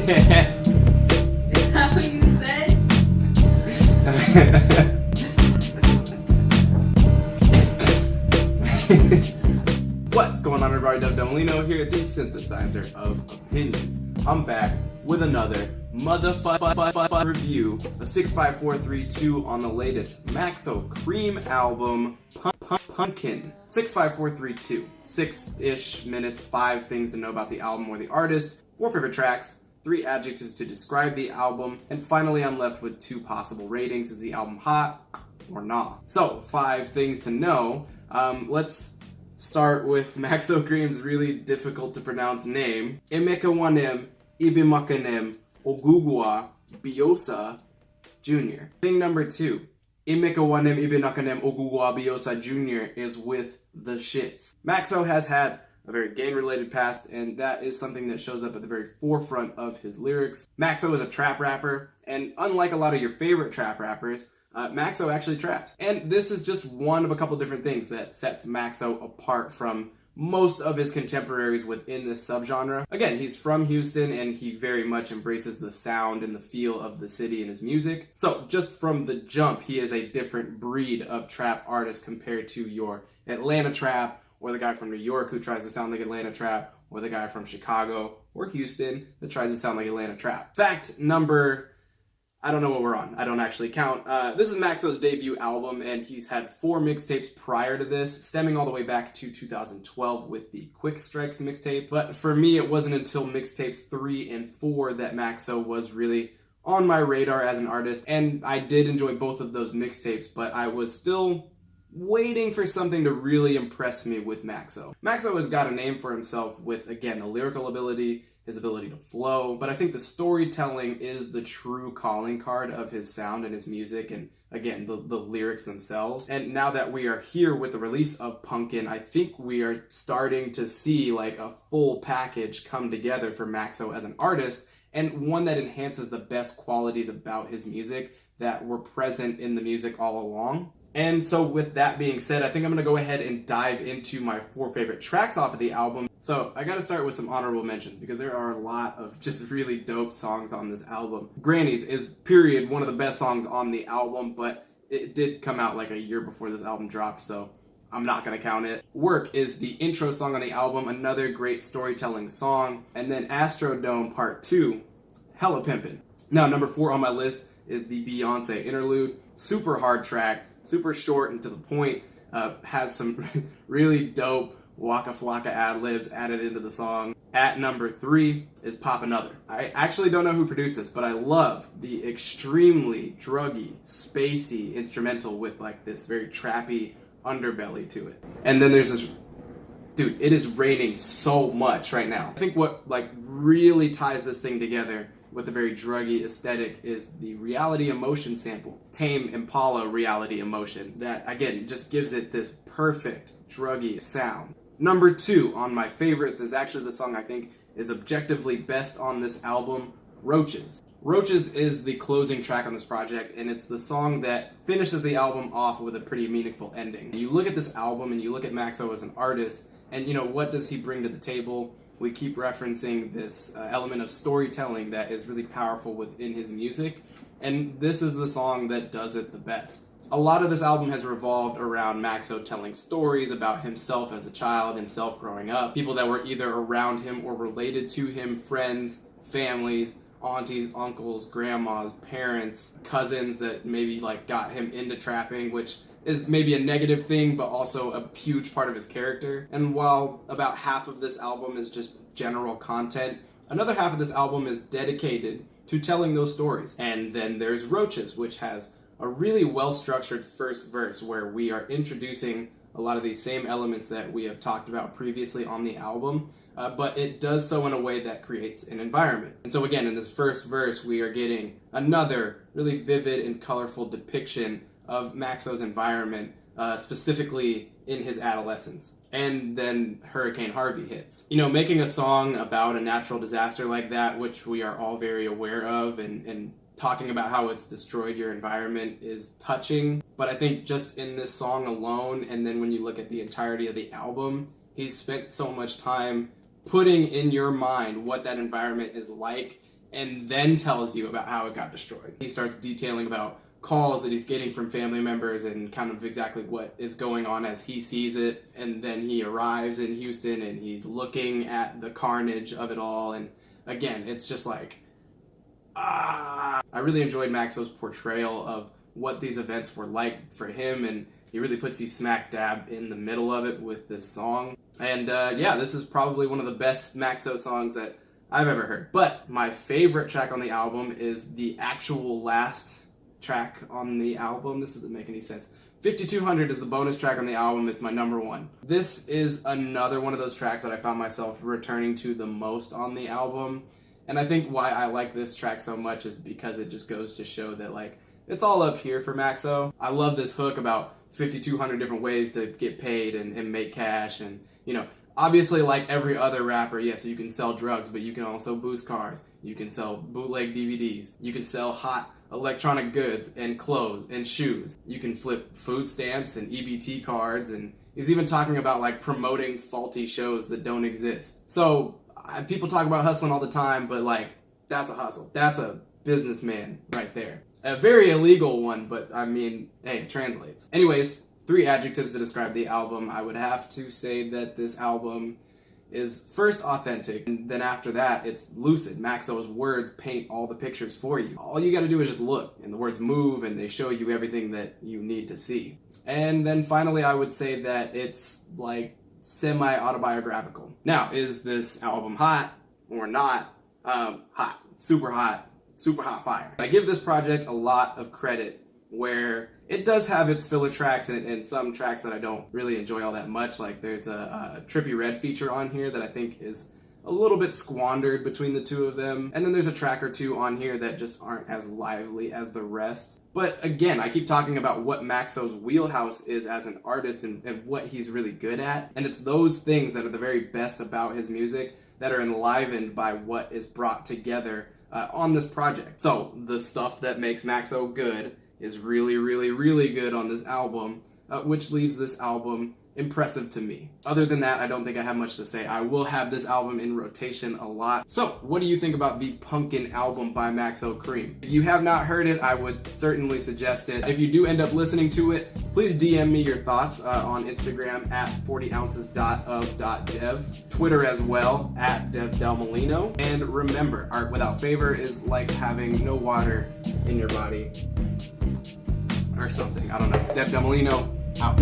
Is that what you said? What's going on, everybody? Dev Del Molino here, the synthesizer of opinions. I'm back with another motherfucker review, a 65432 on the latest MAXO KREAM album, Punken. 65432. 6-ish minutes, 5 things to know about the album or the artist, 4 favorite tracks, 3 adjectives to describe the album, and finally I'm left with 2 possible ratings. Is the album hot or not? So, 5 things to know. Let's start with MAXO KREAM's really difficult to pronounce name. Emekawanem Ibimakanem Ogugwa Biosa Jr. Thing number 2. Emekawanem Ibimakanem Ogugwa Biosa Jr. is with the shits. MAXO has had a very gang-related past, and that is something that shows up at the very forefront of his lyrics. MAXO is a trap rapper, and unlike a lot of your favorite trap rappers, MAXO actually traps. And this is just one of a couple different things that sets MAXO apart from most of his contemporaries within this subgenre. Again, he's from Houston and he very much embraces the sound and the feel of the city in his music. So just from the jump, he is a different breed of trap artist compared to your Atlanta trap, or the guy from New York who tries to sound like Atlanta trap, or the guy from Chicago or Houston that tries to sound like Atlanta trap. Fact number, I don't know what we're on. I don't actually count. This is MAXO's debut album, and he's had 4 mixtapes prior to this, stemming all the way back to 2012 with the Quick Strikes mixtape. But for me, it wasn't until mixtapes 3 and 4 that MAXO was really on my radar as an artist, and I did enjoy both of those mixtapes, but I was still waiting for something to really impress me with MAXO. MAXO has got a name for himself with, again, the lyrical ability, his ability to flow, but I think the storytelling is the true calling card of his sound and his music, and again, the lyrics themselves. And now that we are here with the release of Punken, I think we are starting to see like a full package come together for MAXO as an artist, and one that enhances the best qualities about his music that were present in the music all along. And so with that being said, I think I'm going to go ahead and dive into my 4 favorite tracks off of the album. So I got to start with some honorable mentions because there are a lot of just really dope songs on this album. Grannies is, period, one of the best songs on the album, but it did come out like a year before this album dropped, so I'm not going to count it. Work is the intro song on the album, another great storytelling song. And then Astrodome Part 2, hella pimpin'. Now, number 4 on my list is the Beyonce interlude. Super hard track, super short and to the point, has some really dope Waka Flocka ad-libs added into the song. At number 3 is Pop Another. I actually don't know who produced this, but I love the extremely druggy, spacey instrumental with like this very trappy underbelly to it. And then there's this, dude, it is raining so much right now. I think what like really ties this thing together with a very druggy aesthetic is the Reality Emotion sample. Tame Impala Reality Emotion. That, again, just gives it this perfect druggy sound. Number 2 on my favorites is actually the song I think is objectively best on this album, Roaches. Roaches is the closing track on this project, and it's the song that finishes the album off with a pretty meaningful ending. You look at this album and you look at MAXO as an artist, and you know, what does he bring to the table? We keep referencing this element of storytelling that is really powerful within his music, and this is the song that does it the best. A lot of this album has revolved around MAXO telling stories about himself as a child, himself growing up, people that were either around him or related to him, friends, families, aunties, uncles, grandmas, parents, cousins that maybe like got him into trapping, which is maybe a negative thing, but also a huge part of his character. And while about half of this album is just general content, another half of this album is dedicated to telling those stories. And then there's Roaches, which has a really well-structured first verse where we are introducing a lot of these same elements that we have talked about previously on the album, but it does so in a way that creates an environment. And so again, in this first verse, we are getting another really vivid and colorful depiction of MAXO's environment, specifically in his adolescence. And then Hurricane Harvey hits. You know, making a song about a natural disaster like that, which we are all very aware of, and talking about how it's destroyed your environment is touching. But I think just in this song alone, and then when you look at the entirety of the album, he's spent so much time putting in your mind what that environment is like and then tells you about how it got destroyed. He starts detailing about calls that he's getting from family members and kind of exactly what is going on as he sees it. And then he arrives in Houston and he's looking at the carnage of it all. And again, it's just like, I really enjoyed Maxo's portrayal of what these events were like for him, and he really puts you smack dab in the middle of it with this song. And yeah, this is probably one of the best Maxo songs that I've ever heard. But my favorite track on the album is the actual last track on the album. This doesn't make any sense. 5200 is the bonus track on the album. It's my number one. This is another one of those tracks that I found myself returning to the most on the album. And I think why I like this track so much is because it just goes to show that, like, it's all up here for Maxo. I love this hook about 5,200 different ways to get paid and make cash. And, you know, obviously, like every other rapper, yes, you can sell drugs, but you can also boost cars. You can sell bootleg DVDs. You can sell hot electronic goods and clothes and shoes. You can flip food stamps and EBT cards, and he's even talking about, like, promoting faulty shows that don't exist. So people talk about hustling all the time, but, like, that's a hustle. That's a businessman right there. A very illegal one, but I mean, hey, it translates. Anyways, 3 adjectives to describe the album. I would have to say that this album is first authentic, and then after that, it's lucid. Maxo's words paint all the pictures for you. All you gotta do is just look, and the words move, and they show you everything that you need to see. And then finally, I would say that it's, like, semi-autobiographical. Now, is this album hot or not? Hot. Super hot. Super hot fire. I give this project a lot of credit where it does have its filler tracks and some tracks that I don't really enjoy all that much. Like, there's a Trippie Redd feature on here that I think is a little bit squandered between the two of them. And then there's a track or two on here that just aren't as lively as the rest. But again, I keep talking about what Maxo's wheelhouse is as an artist and what he's really good at. And it's those things that are the very best about his music that are enlivened by what is brought together on this project. So the stuff that makes Maxo good is really, really, really good on this album, which leaves this album impressive to me. Other than that, I don't think I have much to say. I will have this album in rotation a lot. So, what do you think about the Punken album by MAXO KREAM? If you have not heard it, I would certainly suggest it. If you do end up listening to it, please DM me your thoughts on Instagram at 40ounces.of.dev, Twitter as well at Dev Del Molino. And remember, art without favor is like having no water in your body or something. I don't know. Dev Del Molino, out.